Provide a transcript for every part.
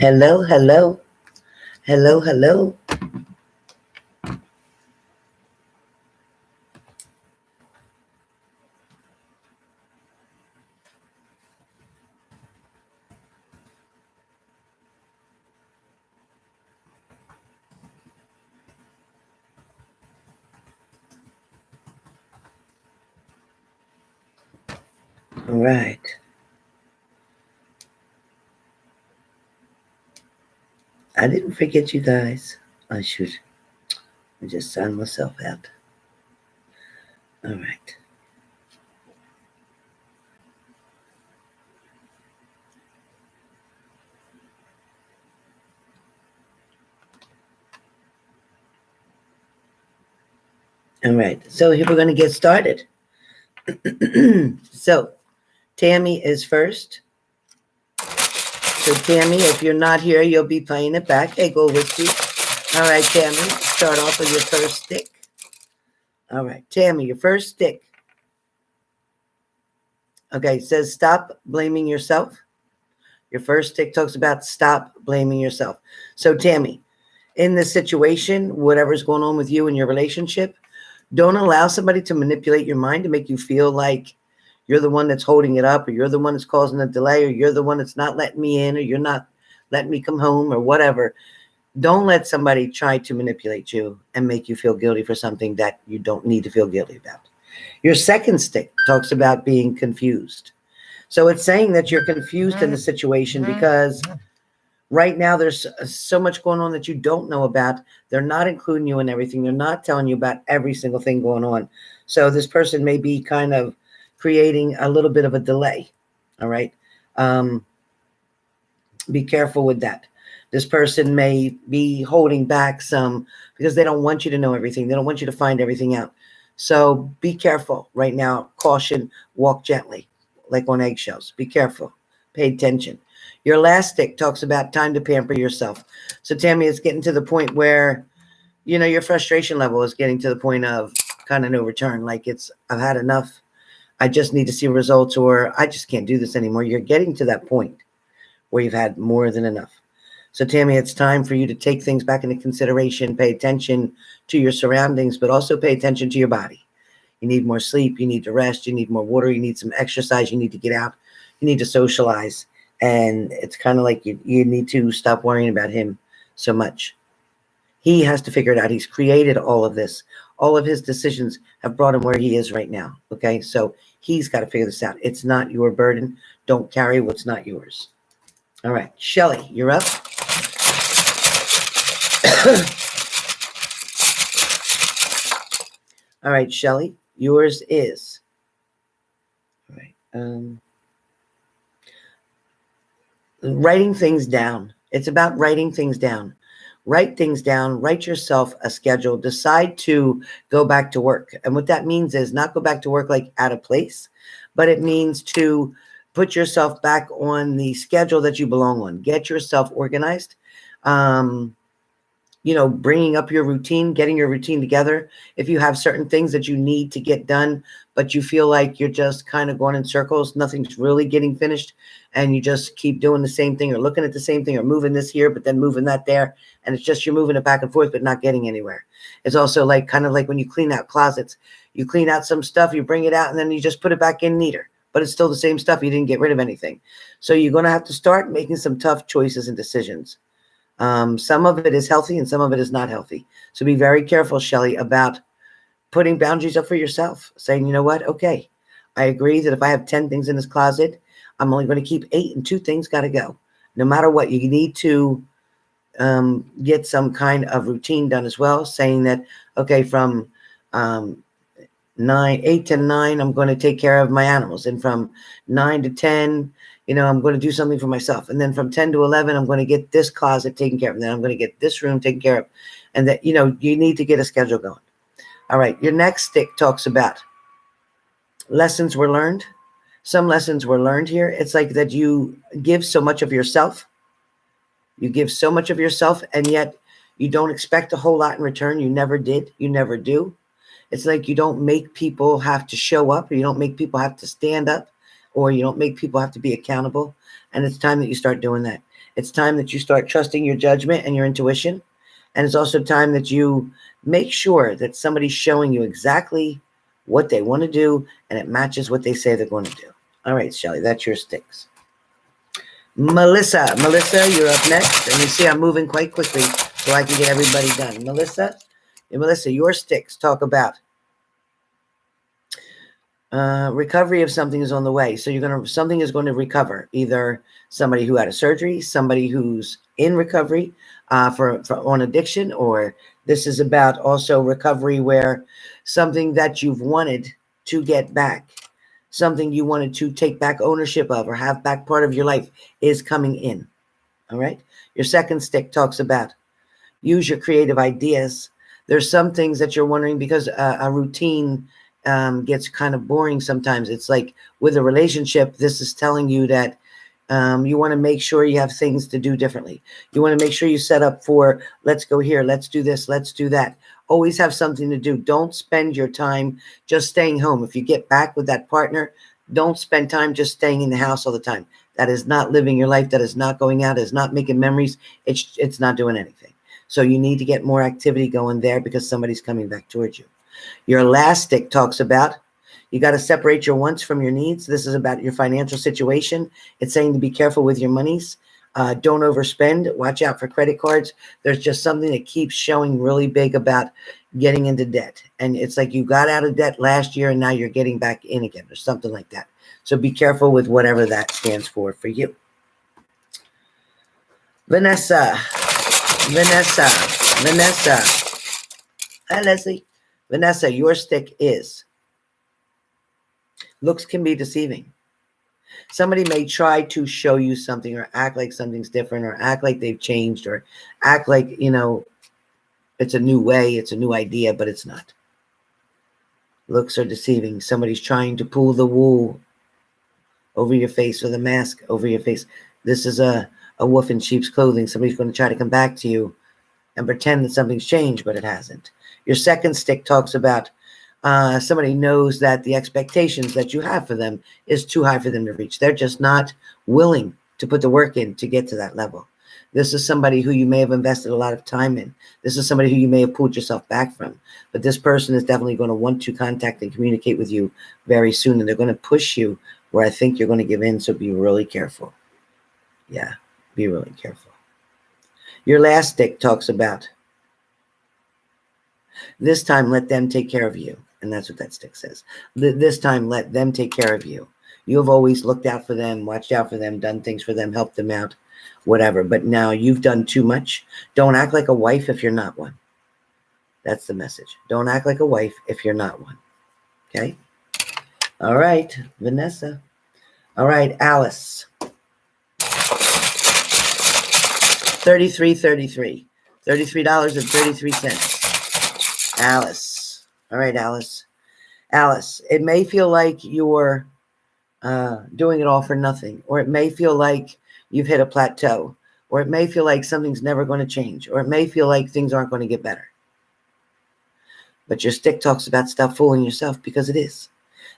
Hello, hello, hello, hello. All right. I didn't forget you guys. I should just sign myself out. All right. All right. So here we're going to get started. So Tammy is first. So Tammy, if you're not here, you'll be playing it back. Hey, go with you. All right, Tammy, start off with your first stick. All right, Tammy, your first stick. Okay, it says stop blaming yourself. Your first stick talks about stop blaming yourself. So Tammy, in this situation, whatever's going on with you in your relationship, don't allow somebody to manipulate your mind to make you feel like you're the one that's holding it up, or you're the one that's causing a delay, or you're the one that's not letting me in, or you're not letting me come home, or whatever. Don't let somebody try to manipulate you and make you feel guilty for something that you don't need to feel guilty about. Your second stick talks about being confused. So it's saying that you're confused in the situation because right now there's so much going on that you don't know about. They're not including you in everything. They're not telling you about every single thing going on. So this person may be kind of creating a little bit of a delay. All right. Be careful with that. This person may be holding back some because they don't want you to know everything. They don't want you to find everything out. So be careful right now. Caution, walk gently, like on eggshells. Be careful. Pay attention. Your last stick talks about time to pamper yourself. So Tammy, it's getting to the point where, your frustration level is getting to the point of kind of no return. Like I've had enough. I just need to see results, or I just can't do this anymore. You're getting to that point where you've had more than enough. So Tammy, it's time for you to take things back into consideration, pay attention to your surroundings, but also pay attention to your body. You need more sleep, you need to rest, you need more water, you need some exercise, you need to get out, you need to socialize. And it's kind of like you need to stop worrying about him so much. He has to figure it out. He's created all of this. All of his decisions have brought him where he is right now. Okay, so he's got to figure this out. It's not your burden. Don't carry what's not yours. All right, Shelly, you're up. All right, Shelly, yours is. All right. Writing things down. It's about writing things down. Write things down. Write yourself a schedule. Decide to go back to work. And what that means is not go back to work like out of place, but it means to put yourself back on the schedule that you belong on. Get yourself organized. Bringing up your routine, getting your routine together. If you have certain things that you need to get done, but you feel like you're just kind of going in circles, nothing's really getting finished, and you just keep doing the same thing or looking at the same thing or moving this here, but then moving that there. And it's just you're moving it back and forth, but not getting anywhere. It's also like kind of like when you clean out closets. You clean out some stuff, you bring it out, and then you just put it back in neater. But it's still the same stuff. You didn't get rid of anything. So you're going to have to start making some tough choices and decisions. Some of it is healthy and some of it is not healthy. So be very careful, Shelly, about putting boundaries up for yourself, saying, you know what? Okay, I agree that if I have 10 things in this closet, I'm only going to keep 8 and 2 things got to go. No matter what, you need to get some kind of routine done as well, saying that, okay, from 8 to 9, I'm going to take care of my animals. And from 9 to 10, I'm going to do something for myself. And then from 10 to 11, I'm going to get this closet taken care of. And then I'm going to get this room taken care of. And that, you need to get a schedule going. All right. Your next stick talks about lessons were learned. Some lessons were learned here. It's like that you give so much of yourself. You give so much of yourself, and yet you don't expect a whole lot in return. You never did. You never do. It's like you don't make people have to show up, or you don't make people have to stand up. or you don't make people have to be accountable. And it's time that you start doing that. It's time that you start trusting your judgment and your intuition. And it's also time that you make sure that somebody's showing you exactly what they want to do and it matches what they say they're going to do. All right, Shelly, that's your sticks. Melissa, you're up next. And you see I'm moving quite quickly so I can get everybody done. Melissa, your sticks talk about recovery of something is on the way. So something is going to recover. Either somebody who had a surgery, somebody who's in recovery for on addiction, or this is about also recovery where something that you've wanted to get back, something you wanted to take back ownership of or have back part of your life is coming in. All right. Your second stick talks about use your creative ideas. There's some things that you're wondering because a routine gets kind of boring sometimes. It's like with a relationship, this is telling you that you want to make sure you have things to do differently. You want to make sure you set up for, let's go here, let's do this, let's do that. Always have something to do. Don't spend your time just staying home. If you get back with that partner, don't spend time just staying in the house all the time. That is not living your life. That is not going out. Is not making memories. It's not doing anything. So you need to get more activity going there because somebody's coming back towards you. Your last stick talks about you got to separate your wants from your needs. This is about your financial situation. It's saying to be careful with your monies. Don't overspend. Watch out for credit cards. There's just something that keeps showing really big about getting into debt. And it's like you got out of debt last year and now you're getting back in again or something like that. So be careful with whatever that stands for you. Vanessa. Hi, Leslie. Vanessa, your stick is looks can be deceiving. Somebody may try to show you something or act like something's different or act like they've changed or act like, it's a new way, it's a new idea, but it's not. Looks are deceiving. Somebody's trying to pull the wool over your face or the mask over your face. This is a wolf in sheep's clothing. Somebody's going to try to come back to you and pretend that something's changed, but it hasn't. Your second stick talks about somebody knows that the expectations that you have for them is too high for them to reach. They're just not willing to put the work in to get to that level. This is somebody who you may have invested a lot of time in. This is somebody who you may have pulled yourself back from. But this person is definitely going to want to contact and communicate with you very soon. And they're going to push you where I think you're going to give in. So be really careful. Yeah, be really careful. Your last stick talks about this time, let them take care of you. And that's what that stick says. This time, let them take care of you. You have always looked out for them, watched out for them, done things for them, helped them out, whatever. But now you've done too much. Don't act like a wife if you're not one. That's the message. Don't act like a wife if you're not one. Okay? All right, Vanessa. All right, Alice. 33.33. $33.33. Alice. All right, Alice. Alice, it may feel like you're doing it all for nothing, or it may feel like you've hit a plateau, or it may feel like something's never going to change, or it may feel like things aren't going to get better. But your stick talks about stop fooling yourself because it is.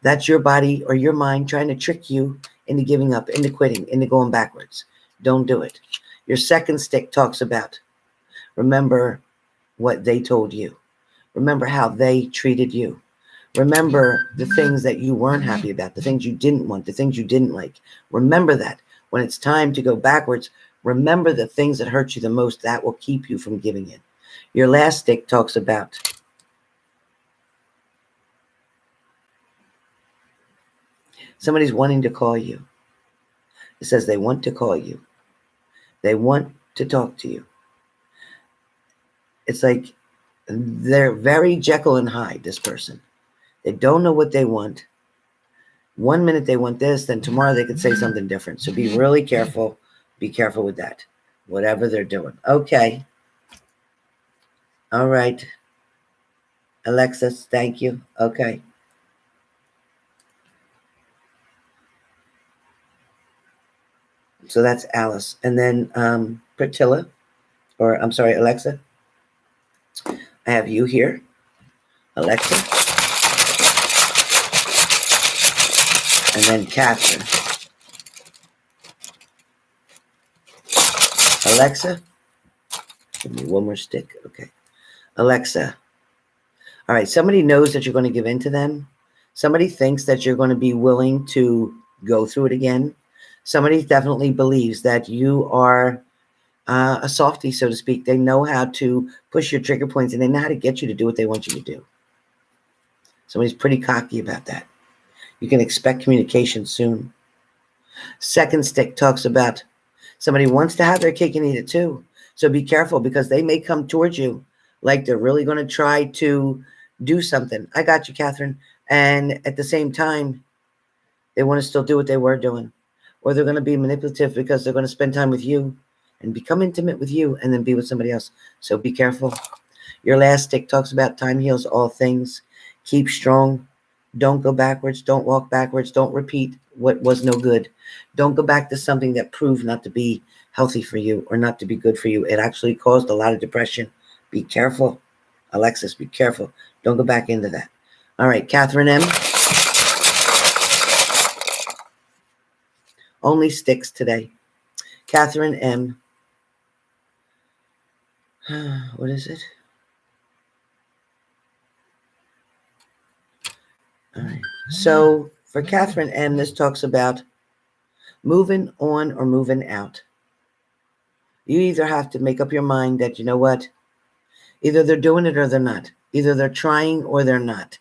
That's your body or your mind trying to trick you into giving up, into quitting, into going backwards. Don't do it. Your second stick talks about remember what they told you. Remember how they treated you. Remember the things that you weren't happy about, the things you didn't want, the things you didn't like. Remember that. When it's time to go backwards, remember the things that hurt you the most. That will keep you from giving in. Your last stick talks about somebody's wanting to call you. It says they want to call you. They want to talk to you. It's like they're very Jekyll and Hyde, this person. They don't know what they want. One minute they want this, then tomorrow they could say something different. So be really careful. Be careful with that, whatever they're doing. Okay. All right. Alexis, thank you. Okay. So that's Alice. And then Alexa. I have you here. Alexa. And then Katherine. Alexa. Give me one more stick. Okay. Alexa. All right. Somebody knows that you're going to give in to them. Somebody thinks that you're going to be willing to go through it again. Somebody definitely believes that you are a softie, so to speak. They know how to push your trigger points, and they know how to get you to do what they want you to do. Somebody's pretty cocky about that. You can expect communication soon. Second stick talks about somebody wants to have their cake and eat it too. So be careful, because they may come towards you like they're really going to try to do something. I got you, Katherine. And at the same time, they want to still do what they were doing. Or they're going to be manipulative because they're going to spend time with you and become intimate with you and then be with somebody else. So be careful. Your last stick talks about time heals all things. Keep strong. Don't go backwards. Don't walk backwards. Don't repeat what was no good. Don't go back to something that proved not to be healthy for you or not to be good for you. It actually caused a lot of depression. Be careful. Alexis, be careful. Don't go back into that. All right, Katherine M. Only sticks today. Katherine M. What is it? All right. So for Katherine M, this talks about moving on or moving out. You either have to make up your mind that, you know what, either they're doing it or they're not. Either they're trying or they're not.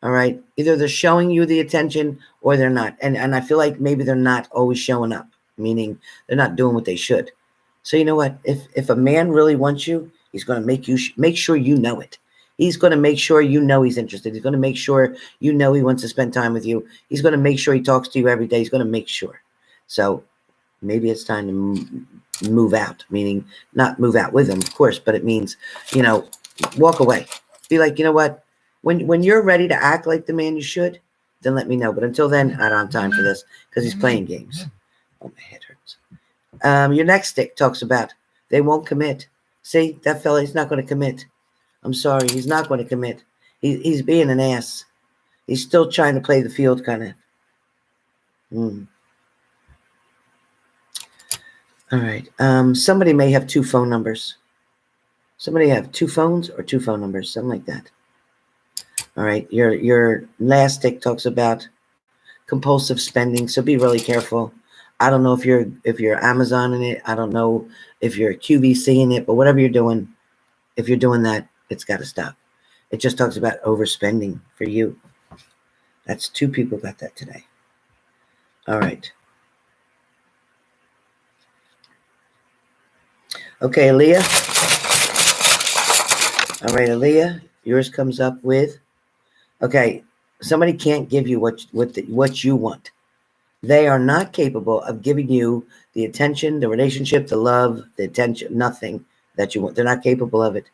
All right. Either they're showing you the attention or they're not. And I feel like maybe they're not always showing up, meaning they're not doing what they should. So you know what? If a man really wants you, he's going to make sure you know it. He's going to make sure you know he's interested. He's going to make sure you know he wants to spend time with you. He's going to make sure he talks to you every day. He's going to make sure. So maybe it's time to move out, meaning not move out with him, of course, but it means, walk away. Be like, you know what? When you're ready to act like the man you should, then let me know. But until then, I don't have time for this because he's playing games. Oh, my head hurts. Your next stick talks about they won't commit. See, that fella, he's not going to commit. I'm sorry, he's not going to commit. He's being an ass. He's still trying to play the field, kind of. All right. Somebody may have two phone numbers. Somebody have two phones or two phone numbers, something like that. All right. Your last stick talks about compulsive spending, so be really careful. I don't know if you're Amazon in it. I don't know if you're QVC in it, but whatever you're doing, if you're doing that, it's got to stop. It just talks about overspending for you. That's two people got that today. All right. Okay, Elia. All right, Elia, yours comes up with, okay, somebody can't give you what you want. They are not capable of giving you the attention, the relationship, the love, the attention, nothing that you want. They're not capable of it.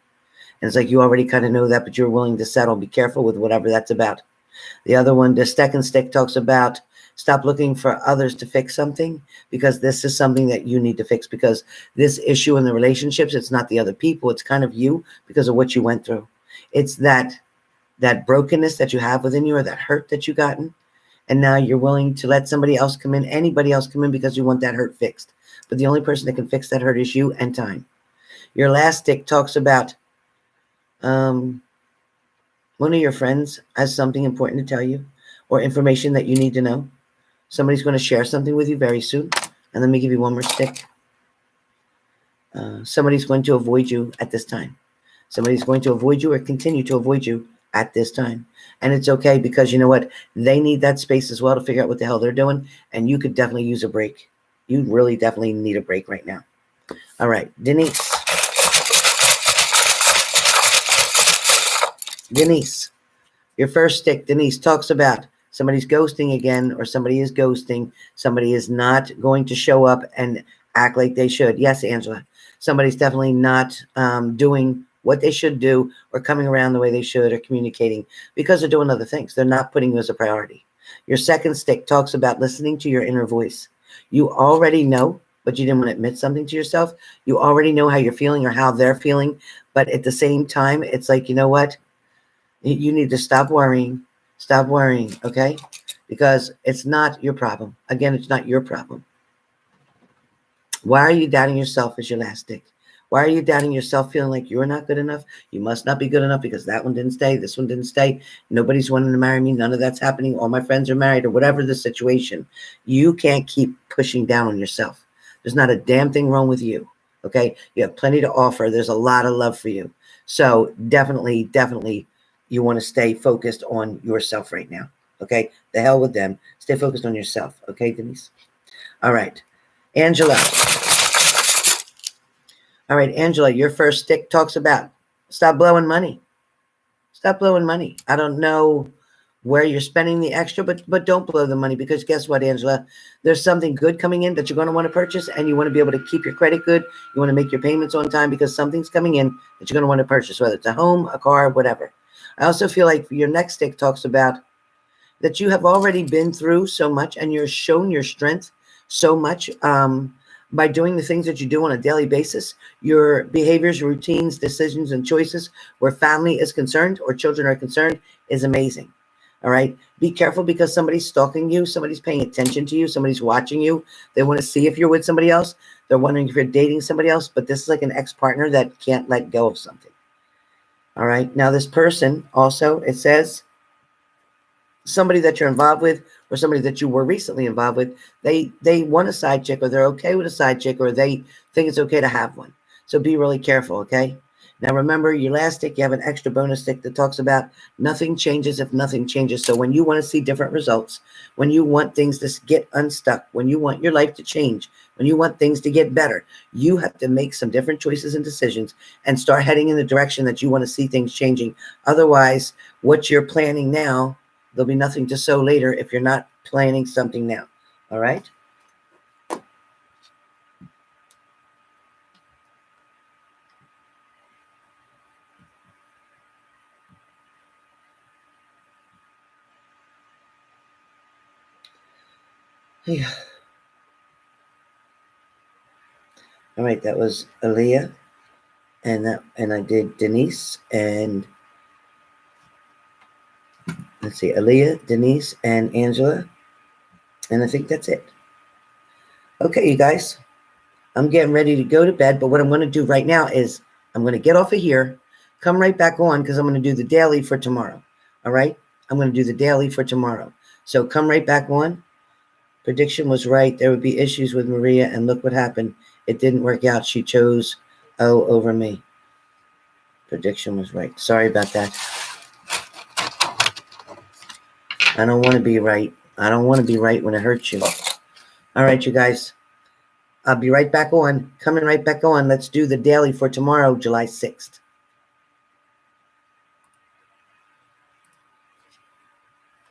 And it's like you already kind of know that, but you're willing to settle. Be careful with whatever that's about. The other one, the second stick talks about stop looking for others to fix something, because this is something that you need to fix, because this issue in the relationships, it's not the other people. It's kind of you because of what you went through. It's that brokenness that you have within you, or that hurt that you gotten. And now you're willing to let somebody else come in, anybody else come in, because you want that hurt fixed. But the only person that can fix that hurt is you and time. Your last stick talks about one of your friends has something important to tell you, or information that you need to know. Somebody's going to share something with you very soon. And let me give you one more stick. Somebody's going to avoid you at this time. Somebody's going to avoid you or continue to avoid you at this time. And it's okay, because you know what? They need that space as well to figure out what the hell they're doing. And you could definitely use a break. You really definitely need a break right now. All right, Denise. Denise, your first stick, Denise, talks about somebody's ghosting again, or somebody is ghosting. Somebody is not going to show up and act like they should. Yes, Angela. Somebody's definitely not doing what they should do, or coming around the way they should, or communicating, because they're doing other things. They're not putting you as a priority. Your second stick talks about listening to your inner voice. You already know, but you didn't want to admit something to yourself. You already know how you're feeling or how they're feeling. But at the same time, it's like, you know what? You need to stop worrying. Stop worrying, okay? because it's not your problem. Again, it's not your problem. Why are you doubting yourself as your last stick? Why are you doubting yourself, feeling like you're not good enough? You must not be good enough because that one didn't stay, this one didn't stay. Nobody's wanting to marry me. None of that's happening. All my friends are married, or whatever the situation. You can't keep pushing down on yourself. There's not a damn thing wrong with you. Okay? You have plenty to offer. There's a lot of love for you. So definitely, you want to stay focused on yourself right now. Okay? The hell with them. Stay focused on yourself. Okay, Denise? All right. Angela. All right, Angela, your first stick talks about stop blowing money. Stop blowing money. I don't know where you're spending the extra, but don't blow the money, because guess what, Angela? There's something good coming in that you're going to want to purchase, and you want to be able to keep your credit good. You want to make your payments on time because something's coming in that you're going to want to purchase, whether it's a home, a car, whatever. I also feel like your next stick talks about that you have already been through so much, and you're shown your strength so much by doing the things that you do on a daily basis. Your behaviors, routines, decisions, and choices where family is concerned or children are concerned is amazing. All right. Be careful, because somebody's stalking you. Somebody's paying attention to you. Somebody's watching you. They want to see if you're with somebody else. They're wondering if you're dating somebody else. But this is like an ex-partner that can't let go of something. All right. Now, this person also, it says, somebody that you're involved with, or somebody that you were recently involved with, they want a side chick, or they're okay with a side chick, or they think it's okay to have one. So be really careful, okay? Now remember, your last stick, you have an extra bonus stick that talks about nothing changes if nothing changes. So when you want to see different results, when you want things to get unstuck, when you want your life to change, when you want things to get better, you have to make some different choices and decisions and start heading in the direction that you want to see things changing. Otherwise, what you're planning now, there'll be nothing to sow later if you're not planning something now. All right? Yeah. All right, that was Elia, and I did Denise, and let's see, Elia, Denise, and Angela, and I think that's it. Okay, you guys, I'm getting ready to go to bed, but what I'm going to do right now is I'm going to get off of here, come right back on, because I'm going to do the daily for tomorrow. All right? I'm going to do the daily for tomorrow. So come right back on. Prediction was right. There would be issues with Maria, and look what happened. It didn't work out. She chose O over me. Prediction was right. Sorry about that. I don't want to be right. I don't want to be right when it hurts you. All right, you guys. I'll be right back on. Coming right back on. Let's do the daily for tomorrow, July 6th.